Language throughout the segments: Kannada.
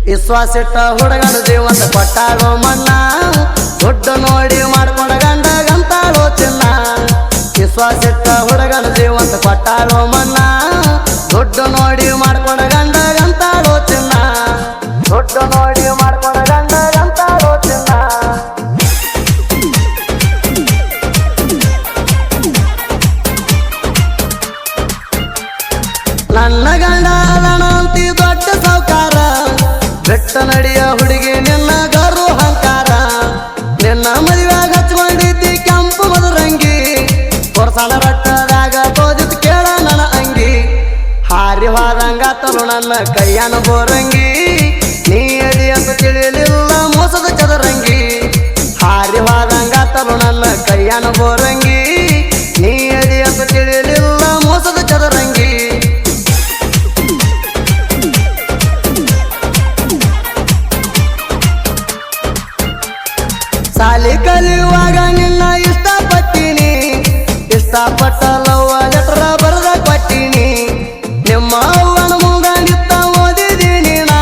ವಿಶ್ವಾಸಿಟ್ಟ ಹುಡುಗನ ಜೀವಂತ ಕೊಟ್ಟಾಳೋ ಮಣ್ಣ ದುಡ್ಡು ನೋಡಿ ಮಾಡ್ಕೊಂಡ ಗಂಡಗಂತಾಳೋ ಚಿನ್ನ ವಿಶ್ವಾಸಿಟ್ಟ ಹುಡುಗನ ಜೀವಂತ ಕೊಟ್ಟಾಳೋ ಮಣ್ಣ ದುಡ್ಡು ನೋಡಿ ಮಾಡ್ಕೊಂಡ ಗಂಡಗಂತಾಳೋ ಚಿನ್ನ ದುಡ್ಡು ನೋಡಿ ಮಾಡ್ಕೊಂಡ ಗಂಡಗಂತಾಳೋ ಚಿನ್ನ ನನ್ನ ಗಂಡ ಅದನಂತಿ ದೊಡ್ಡ ಸೌಕಾರ ಬೆಟ್ಟ ನಡಿಯ ಹುಡುಗಿ ನಿನ್ನ ಗರು ಹಂಕಾರ ನಿನ್ನ ಮದುವೆಯಾಗ ಹಚ್ಕೊಂಡಿದ್ದಿ ಕೆಂಪು ಮಧುರಂಗಿ ಕೊರಸಣ ರಟ್ಟದಾಗ ತೋದಿತ್ ಕೇಳ ನನ್ನ ಅಂಗಿ ಹಾರಿ ಹೋದಂಗಾತಲು ನನ್ನ ಕೈಯನ ಬೋರಂಗಿ ನೀ ಅಡಿ ಅಂತ ತಿಳಿಲಿಲ್ಲ ಮೋಸದ ಚದರಂಗಿ ಹಾರಿ ಹೋದಂಗಾತಲು ನನ್ನ ಕೈಯನ ಬೋರಂಗಿ ನೀ ಅಡಿ ಅಂತ ತಿಳಿಲಿಲ್ಲ ಮೋಸದ ಚದರಂಗಿ ಸಾಲಿ ಕಲಿಯುವಾಗ ನಿನ್ನ ಇಷ್ಟಪಟ್ಟಿನಿ ಇಷ್ಟಪಟ್ಟ ಲವ್ವ ಲೆಟರ್ ಬರೆದ ಕೊಟ್ಟಿನಿ ನಿಮ್ಮ ಅವ್ವನ ಮುಂಗ ನಿತ್ತ ಓದಿದೀನಿ ನಾ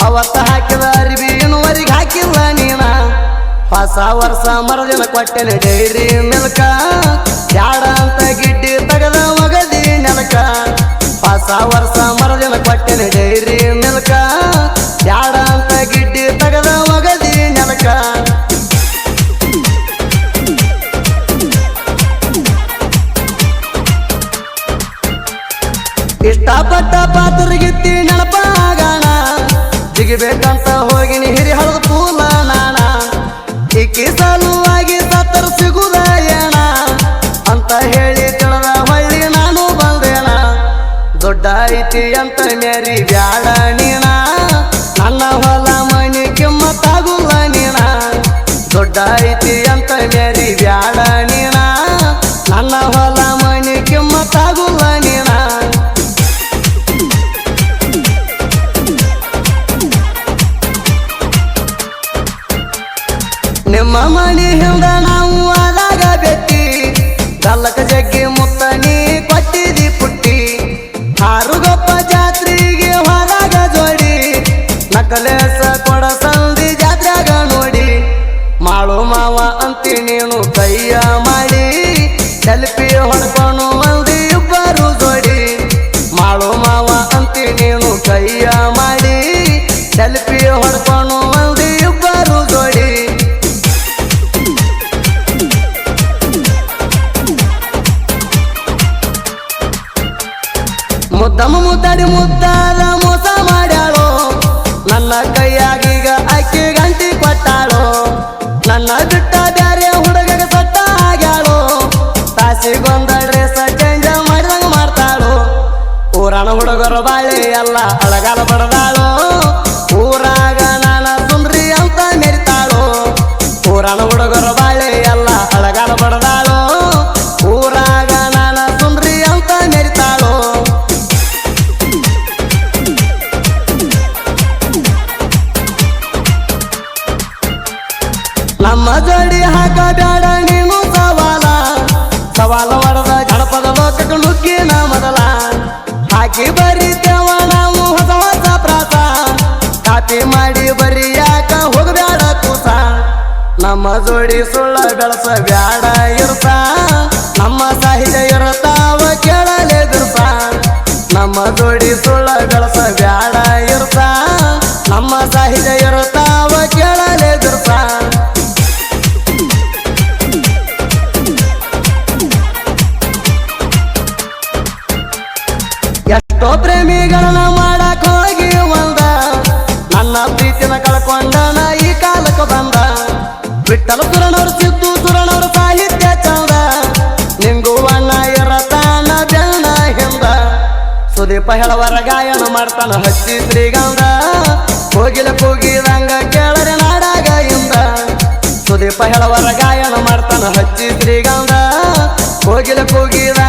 ಅವತ್ತ ಹಾಕಿದ ಅರಿವಿ ಇನ್ನುವರೆಗೆ ಹಾಕಿಲ್ಲ ನೀನ ಹೊಸ ವರ್ಷ ಮರದಿನ ಕೊಟ್ಟೆನೆ ಡೈರಿ ಮಿಲ್ಕ ಬ್ಯಾಡ ಅಂತ ಗಿಡ್ಡಿ ತೆಗೆದ ಮಗದಿ ನೆಲಕ ಹೊಸ ವರ್ಷ ಮರದಿನ ಕೊಟ್ಟೆನೆ ಡೈರಿ ಮಿಲ್ಕ ಬ್ಯಾಡ ಅಂತ ಗಿಡ್ಡಿ ತೆಗೆದ ಮಗದಿ ನೆಲಕ ಇಷ್ಟಪಟ್ಟ ಪಾತ್ರಗಿತ್ತಿ ನೆನಪಾಗಾಣ ಜಿಗಿಬೇಕಂತ ಹೋಗಿನಿ ಹಿರಿ ಹಳದ ಪೂಲ ನಾಣ ಇಕ್ಕಿ ಸಲುವಾಗಿ ಸತ್ತರ ಸಿಗುದ ಏಣ ಅಂತ ಹೇಳಿ ತಿಳಿದ ಹೊಳ್ಳಿ ನಾನು ಬಂದೇಣ ದೊಡ್ಡ ಐತಿ ಅಂತ ಮೇರಿ ಬ್ಯಾಡ ನೀಣ ನನ್ನ ಹೊಲ ಮನಿ ಕಿಮ್ಮತ್ತಾಗುಲ್ಲ ನೀಣ ದೊಡ್ಡ ಐತಿ ಅಂತ ಮೇರಿ ಬ್ಯಾಡ ನೀಣ ನನ್ನ ಹೊಲ ಮನಿ ಕಿಮ್ಮತ್ತಾಗುಲ್ಲ ನೀಣ ನಿಮ್ಮ ಮನಿ ಹಿಂದ ನಾವು ಆದಾಗ ಬೆಟ್ಟಿ ಗಲ್ಲಕ ಜಗ್ಗಿ ಮುತ್ತ ನೀ ಕೊಟ್ಟಿದಿ ಪುಟ್ಟಿ ಹಾರುಗೊಪ್ಪ ಜಾತ್ರೆಗೆ ಹೊರಗ ಜೋಡಿ ನಕಲೇಸ ಕೊಡ ಸಂದಿ ಜಾತ್ರೆಗ ನೋಡಿ ಮಾಳು ಮಾವ ಅಂತಿ ನೀನು ಕೈಯ ಮಾಡಿ ಸೆಲ್ಫಿ ಹೊಡ್ಕೊಂಡು ಮಂದಿ ಇಬ್ಬರು ಜೋಡಿ ಮಾಳು ಮಾವ ಅಂತಿ ನೀನು ಕೈಯ ಮಾಡಿ ಸೆಲ್ಫಿ ಹೊಡ್ಕೊಂಡು ಮಂದಿ ಇಬ್ಬರು ಜೋಡಿ ಮುದ್ದಮ್ಮ ಮುದ್ದಾಡಿ ಮುದ್ದಾದ ಮೋಸ ಮಾಡ್ಯಾಳೋ ನನ್ನ ಕೈಯಾಗೀಗ ಅಕ್ಕಿ ಗಂಟಿ ಕೊಟ್ಟಾಳೋ ನನ್ನ ಬಿಟ್ಟ ಬ್ಯಾರೆ ಹುಡುಗಗೆ ಸಟ್ಟ ಆಗ್ಯಾಳೋ ತಾಸಿಗೊಂದ ಡ್ರೆಸ್ ಚೇಂಜ್ ಮಾಡಿದಂಗ ಮಾಡ್ತಾಳೋ ಊರಣ ಹುಡುಗರು ಬಾಳೆ ಎಲ್ಲ ಅಳಗಾಲ ಬಡದಾಳೋ ಊರಾಗ ನಾನ ಸುಂದ್ರಿ ಅಂತ ಮೆರಿತಾಳೋ ಊರಣ ಹುಡುಗರು ಬಾಳೆ ಎಲ್ಲ ಅಳಗಾಲ ಬಡದಾಳೋ ಊರಾಗ ನಾನ ಸುಂದ್ರಿ ಅಂತ ಮೆರಿತಾಳೋ ನಮ್ಮ ಜೋಡಿ ಹಾಕ ಬ್ಯಾಡ ನೀನು ಸವಾಲ ಸವಾಲ ಹೊಡೆದ ಜನಪದ ಲೋಕಕ್ಕೆ ನುಗ್ಗಿನ ಮೊದಲ ಹಾಕಿ ಬರೀತೇವ ನಾವು ಹೊಸ ಹೊಸ ಪ್ರಾಸ ಕಾಪಿ ಮಾಡಿ ಬರಿಯಾಕ ಹೋಗಬ್ಯಾಡ ಕೂಸ ನಮ್ಮ ಜೋಡಿ ಸುಳ್ಳ ಬೆಳಸ ಬ್ಯಾಡ ಇರ್ತ ನಮ್ಮ ಸಾಹಿತ್ಯ ಇರ್ತಾವ ಕೇಳಲೇ ಬಿರ್ಸ ನಮ್ಮ ಜೋಡಿ ಸುಳ್ಳ ಬೆಳಸ ಬ್ಯಾಡ ಇರ್ತ ನಮ್ಮ ಸಾಹಿತ್ಯ ಇರ್ತಾವ ಕೇಳಲೇ ಬಿರ್ಸ ಎಷ್ಟೋ ಪ್ರೇಮಿಗಳನ್ನ ಮಾಡಕ್ ಹೋಗಿ ಒಂದ ನನ್ನ ಪ್ರೀತಿನ ಕಳ್ಕೊಂಡನ ಈ ಕಾಲಕ್ಕೆ ಬಂದ ಬಿಟ್ಟಲ ಸುರನವ್ರ ಸಿದ್ದು ಸುರನವ್ರ ಸಾಹಿತ್ಯ ಚಂದ ನಿಂಗು ಅಣ್ಣ ಇರತಾನ ಬೆಣ್ಣ ಹಿಂದ ಸುದೀಪ ಹೇಳವರ ಗಾಯನ ಮಾಡ್ತಾನ ಹಚ್ಚಿ ಶ್ರೀಗಂಧ ಹೋಗಿಲ ಕೂಗಿದಂಗ ಕೇಳರೆ ನಾಡಾಗ ಇಂದ ಸುದೀಪ ಹೇಳವರ ಗಾಯನ ಮಾಡ್ತಾನ ಹಚ್ಚಿ ಶ್ರೀಗಂಧ ಹೋಗಿಲ ಕೂಗಿದ